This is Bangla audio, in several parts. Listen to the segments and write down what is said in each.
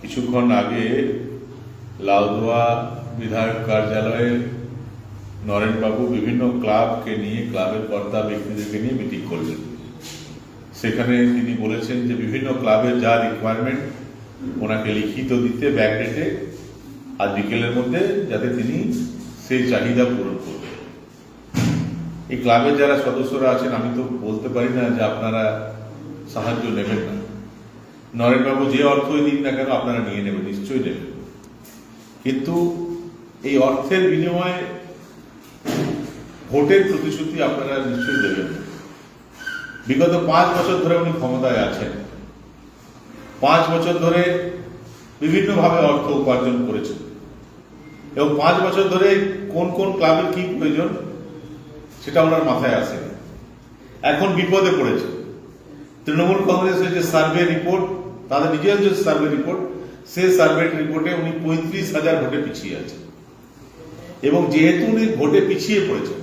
কিছুক্ষণ আগে লাউদোয়া বিধায়ক কার্যালয়ে নরেনবাবু বিভিন্ন ক্লাবকে নিয়ে, ক্লাবের কর্তা ব্যক্তিদেরকে নিয়ে মিটিং করলেন। সেখানে তিনি বলেছেন যে বিভিন্ন ক্লাবের যা রিকোয়ারমেন্ট ওনাকে লিখিত দিতে ব্যাকডেটে, আর বিকেলের মধ্যে যাতে তিনি সেই চাহিদা পূরণ করবেন। এই ক্লাবের যারা সদস্যরা আছেন, আমি তো বলতে পারি না যে আপনারা সাহায্য নেবেন না। নরেনবাবু যে অর্থই দিন না কেন আপনারা নিয়ে নেবেন, নিশ্চয়ই নেবেন, কিন্তু এই অর্থের বিনিময়ে ভোটের প্রতিশ্রুতি আপনারা নিশ্চয়ই দেবেন। বিগত 5 বছর ধরে উনি ক্ষমতায় আছেন, 5 বছর ধরে বিভিন্নভাবে অর্থ উপার্জন করেছেন, এবং 5 বছর ধরে কোন কোন ক্লাবের কি প্রয়োজন সেটা ওনার মাথায় আসে। এখন বিপদে পড়েছে। তৃণমূল কংগ্রেসের যে সার্ভে রিপোর্ট, তাদের নিজের যে সার্ভে রিপোর্ট, সেই সার্ভে রিপোর্টে উনি 35,000 ভোটে পিছিয়ে আছেন। এবং যেহেতু উনি ভোটে পিছিয়ে পড়েছেন,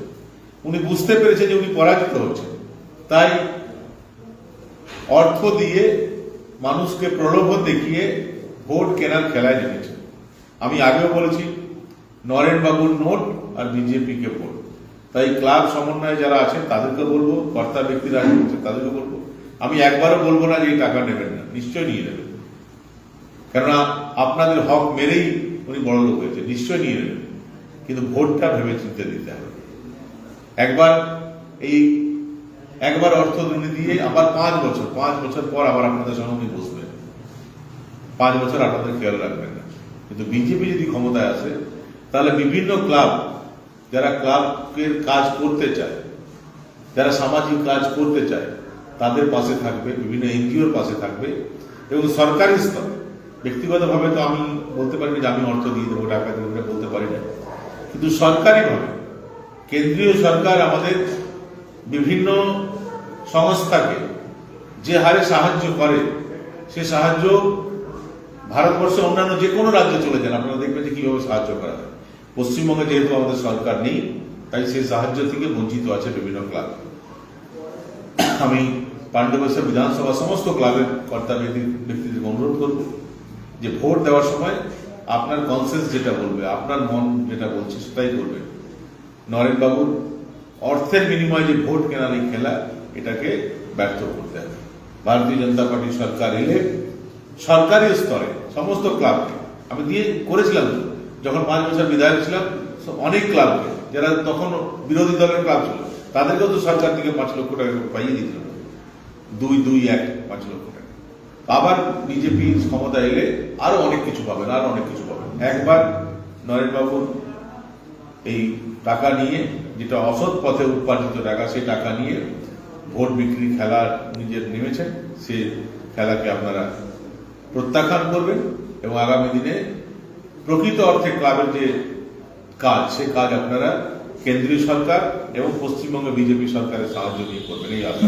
উনি বুঝতে পেরেছেন যে উনি পরাজিত হচ্ছেন, তাই অর্থ দিয়ে মানুষকে প্রলোভন দেখিয়ে ভোট কেনার খেলায় নেমেছেন। আমি আগেও বলেছি, নরেনবাবুর নোট আর বিজেপিকে ভোট। তাই ক্লাব সমন্বয়ে যারা আছেন তাদেরকে বলবো, কর্তা ব্যক্তিরা আছেন তাদেরকে বলবো, আমি একবারও বলবো না যে এই টাকা নেবেন না, নিশ্চয় নিয়ে নেবেন। কেননা আপনাদের হক মেরেই উনি বড় লোক হয়েছে, নিশ্চয় নিয়ে নেবেন, কিন্তু ভোটটা ভেবে চিন্তে দিতে হবে। একবার অর্থ দুর্নীতি দিয়ে আবার 5 বছর পর আবার আপনাদের সঙ্গে উনি বসবেন। 5 বছর আপনাদের খেয়াল রাখবেন না। কিন্তু বিজেপি যদি ক্ষমতায় আসে, তাহলে বিভিন্ন ক্লাব, যারা ক্লাবের কাজ করতে চায়, যারা সামাজিক কাজ করতে চায়, তাদের পাশে থাকবে, বিভিন্ন এনজিওর পাশে থাকবে। এবং সরকারি স্তরে, ব্যক্তিগতভাবে তো আমি বলতে পারি না যে আমি অর্থ দিয়ে দেবো, টাকা দেবো, বলতে পারি না, কিন্তু সরকারিভাবে কেন্দ্রীয় সরকার আমাদের বিভিন্ন সংস্থাকে যে হারে সাহায্য করে, সে সাহায্য ভারতবর্ষে অন্যান্য যে কোনো রাজ্যে চলে যান, আপনারা দেখবেন যে কিভাবে সাহায্য করা হয়। পশ্চিমবঙ্গে যেহেতু আমাদের সরকার নেই, তাই সেই সাহায্য থেকে বঞ্চিত আছে বিভিন্ন ক্লাব। আমি পাণ্ডবেশ্বর বিধানসভা সমস্ত ক্লাবের কর্তা ব্যক্তিদের অনুরোধ করব যে ভোট দেওয়ার সময় আপনার কনসেন্স যেটা বলবে, আপনার মন যেটা বলছে সেটাই করবেন। নরেনবাবুর অর্থের বিনিময়ে যে ভোট কেনার এই খেলা, এটাকে ব্যর্থ করতে হবে। ভারতীয় জনতা পার্টি সরকার এলে সরকারি স্তরে সমস্ত ক্লাবকে আমি দিয়ে করেছিলাম, যখন 5 বছর বিধায়ক ছিলাম, অনেক ক্লাবকে, যারা তখন বিরোধী দলের ক্লাব ছিল, তাদেরকেও তো সরকার থেকে 5 লক্ষ টাকা পাইয়ে দিয়েছিল, 2-2-1 5 লক্ষ টাকা। আবার বিজেপি ক্ষমতা এলে আরো অনেক কিছু পাবেন, আরো অনেক কিছু পাবেন। একবার নরেনবাবুর এই টাকা নিয়ে, যেটা অসৎ পথে উৎপাদিত টাকা, সেই টাকা নিয়ে ভোট বিক্রি খেলা নিজের নেমেছেন, সেই খেলাকে আপনারা প্রত্যাখ্যান করবেন এবং আগামী দিনে প্রকৃত অর্থে ক্লাবের যে কাজ, সে কাজ আপনারা কেন্দ্রীয় সরকার এবং পশ্চিমবঙ্গ বিজেপি সরকারের সাহায্য নিয়ে করবেন, এই আশা।